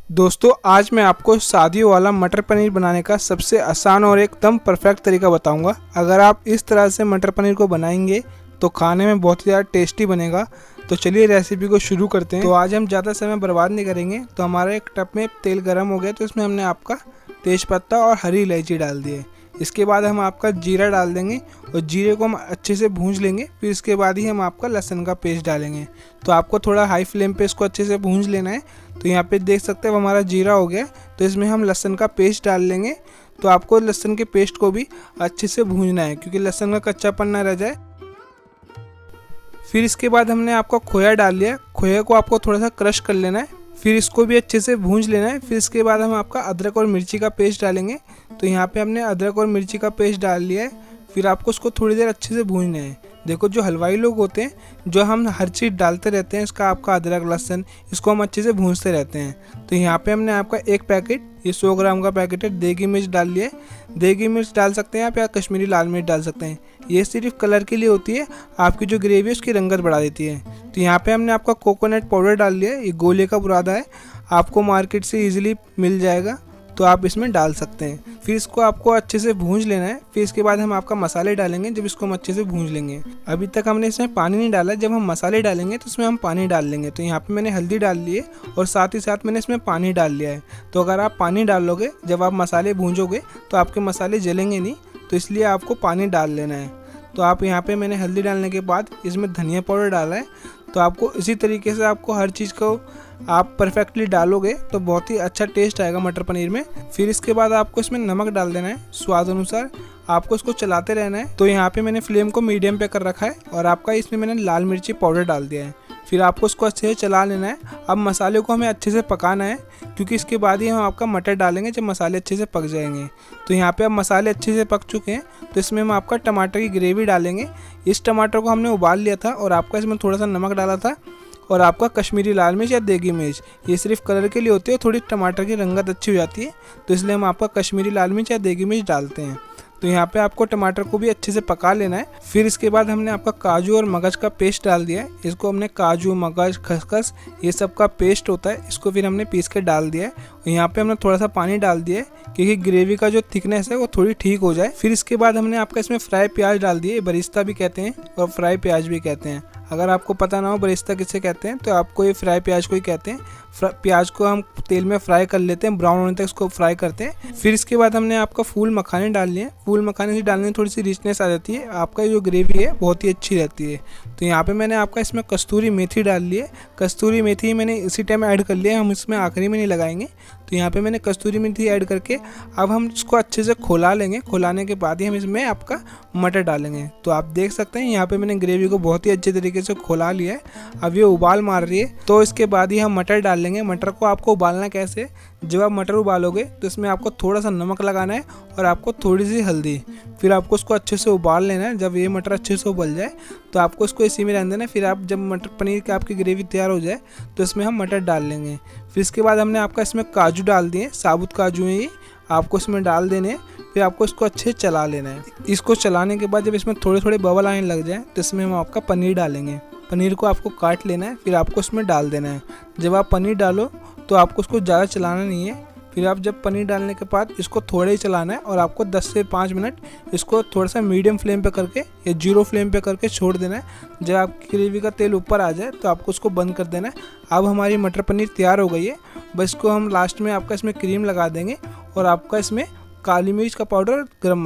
दोस्तों आज मैं आपको शादियों वाला मटर पनीर बनाने का सबसे आसान और एकदम परफेक्ट तरीका बताऊंगा। अगर आप इस तरह से मटर पनीर को बनाएंगे तो खाने में बहुत ही ज़्यादा टेस्टी बनेगा। तो चलिए रेसिपी को शुरू करते हैं। तो आज हम ज़्यादा समय बर्बाद नहीं करेंगे। तो हमारा एक टप में तेल गर्म हो गया तो इसमें हमने आपका तेज़पत्ता और हरी इलायची डाल दिए। इसके बाद हम आपका जीरा डाल देंगे और जीरे को हम अच्छे से भूंज लेंगे। फिर इसके बाद ही हम आपका लहसुन का पेस्ट डालेंगे। तो आपको थोड़ा हाई फ्लेम पे इसको अच्छे से भूंज लेना है। तो यहाँ पे देख सकते हैं हमारा जीरा हो गया, तो इसमें हम लहसुन का पेस्ट डाल लेंगे। तो आपको लहसुन के पेस्ट को भी अच्छे से भूंजना है क्योंकि लहसुन का कच्चापन ना रह जाए। फिर इसके बाद हमने आपका खोया डाल लिया। खोया को आपको थोड़ा सा क्रश कर लेना है, फिर इसको भी अच्छे से भूंज लेना है। फिर इसके बाद हम आपका अदरक और मिर्ची का पेस्ट डालेंगे। तो यहाँ पे हमने अदरक और मिर्ची का पेस्ट डाल लिया है। फिर आपको उसको थोड़ी देर अच्छे से भूनना है। देखो जो हलवाई लोग होते हैं, जो हम हर चीज़ डालते रहते हैं, इसका आपका अदरक लहसुन इसको हम अच्छे से भूनते रहते हैं। तो यहाँ पे हमने आपका एक पैकेट, ये 100 ग्राम का पैकेट है, देगी मिर्च डाल लिया है। देगी मिर्च डाल सकते हैं आप या कश्मीरी लाल मिर्च डाल सकते हैं। ये सिर्फ कलर के लिए होती है, आपकी जो ग्रेवी है उसकी रंगत बढ़ा देती है। तो यहाँ पे हमने आपका कोकोनट पाउडर डाल लिया है। ये गोले का बुरादा है, आपको मार्केट से ईजिली मिल जाएगा, तो आप इसमें डाल सकते हैं। फिर इसको आपको अच्छे से भूंज लेना है। फिर इसके बाद हम आपका मसाले डालेंगे, जब इसको हम अच्छे से भूंज लेंगे। अभी तक हमने इसमें पानी नहीं डाला, जब हम मसाले डालेंगे तो इसमें हम पानी डाल लेंगे। तो यहाँ पे मैंने हल्दी डाल ली है और साथ ही साथ मैंने इसमें पानी डाल लिया है। तो अगर आप पानी डालोगे, जब आप मसाले भूंजोगे तो आपके मसाले जलेंगे नहीं, तो इसलिए आपको पानी डाल लेना है। तो आप यहाँ पे मैंने हल्दी डालने के बाद इसमें धनिया पाउडर डाला है। तो आपको इसी तरीके से आपको हर चीज़ को आप परफेक्टली डालोगे तो बहुत ही अच्छा टेस्ट आएगा मटर पनीर में। फिर इसके बाद आपको इसमें नमक डाल देना है स्वाद अनुसार। आपको इसको चलाते रहना है। तो यहाँ पे मैंने फ्लेम को मीडियम पे कर रखा है और आपका इसमें मैंने लाल मिर्ची पाउडर डाल दिया है। फिर आपको इसको अच्छे से चला लेना है। अब मसाले को हमें अच्छे से पकाना है क्योंकि इसके बाद ही हम आपका मटर डालेंगे जब मसाले अच्छे से पक जाएंगे। तो यहाँ पे अब मसाले अच्छे से पक चुके हैं, तो इसमें हम आपका टमाटर की ग्रेवी डालेंगे। इस टमाटर को हमने उबाल लिया था और आपका इसमें थोड़ा सा नमक डाला था और आपका कश्मीरी लाल मिर्च या देगी मिर्च, ये सिर्फ कलर के लिए होती है, थोड़ी टमाटर की रंगत अच्छी हो जाती है, तो इसलिए हम आपका कश्मीरी लाल मिर्च या देगी मिर्च डालते हैं। तो यहाँ पे आपको टमाटर को भी अच्छे से पका लेना है। फिर इसके बाद हमने आपका काजू और मगज का पेस्ट डाल दिया है। इसको हमने काजू मगज खसखस ये सब का पेस्ट होता है, इसको फिर हमने पीस के डाल दिया है। और यहाँ पे हमने थोड़ा सा पानी डाल दिया है क्योंकि ग्रेवी का जो थिकनेस है वो थोड़ी ठीक हो जाए। फिर इसके बाद हमने आपका इसमें फ्राई प्याज डाल दिए। बरिस्ता भी कहते हैं और फ्राई प्याज भी कहते हैं। अगर आपको पता ना हो बरिस्ता किसे कहते हैं तो आपको ये फ्राई प्याज को ही कहते हैं। प्याज को हम तेल में फ्राई कर लेते हैं, ब्राउन होने तक इसको फ्राई करते हैं। फिर इसके बाद हमने आपका फूल मखाने डाल लिए। फूल मखाने से डालने में थोड़ी सी रिचनेस आ जाती है, आपका जो ग्रेवी है बहुत ही अच्छी रहती है। तो यहाँ पे मैंने आपका इसमें कस्तूरी मेथी डाल ली है। कस्तूरी मेथी मैंने इसी टाइम ऐड कर लिया है, हम इसमें आखिरी में नहीं लगाएंगे। तो यहाँ पे मैंने कस्तूरी मेथी ऐड करके अब हम इसको अच्छे से खोला लेंगे। खोलाने के बाद ही हम इसमें आपका मटर डालेंगे। तो आप देख सकते हैं यहाँ पे मैंने ग्रेवी को बहुत ही अच्छे तरीके से खोला लिया है। अब ये उबाल मार रही है, तो इसके बाद ही हम मटर डाल लेंगे। मटर को आपको उबालना कैसे, जब आप मटर उबालोगे तो इसमें आपको थोड़ा सा नमक लगाना है और आपको थोड़ी सी हल्दी। फिर आपको उसको अच्छे से उबाल लेना है। जब ये मटर अच्छे से उबल जाए तो आपको इसको इसी में रहने देना है। फिर आप जब मटर पनीर की आपकी ग्रेवी तैयार हो जाए तो इसमें हम मटर डाल लेंगे। फिर इसके बाद हमने आपका इसमें काजू डाल दिए, साबुत काजू हैं ये, आपको इसमें डाल देने हैं। फिर आपको इसको अच्छे से चला लेना है। इसको चलाने के बाद जब इसमें थोड़े थोड़े बबल आने लग जाए तो इसमें हम आपका पनीर डालेंगे। पनीर को आपको काट लेना है, फिर आपको इसमें डाल देना है। जब आप पनीर डालो तो आपको उसको ज़्यादा चलाना नहीं है। फिर आप जब पनीर डालने के बाद इसको थोड़ा ही चलाना है और आपको 10 से 5 मिनट इसको थोड़ा सा मीडियम फ्लेम पे करके या 0 फ्लेम पे करके छोड़ देना है। जब आपकी ग्रेवी का तेल ऊपर आ जाए तो आपको उसको बंद कर देना है। अब हमारी मटर पनीर तैयार हो गई है। बस इसको हम लास्ट में आपका इसमें क्रीम लगा देंगे और आपका इसमें काली मिर्च का पाउडर, गरम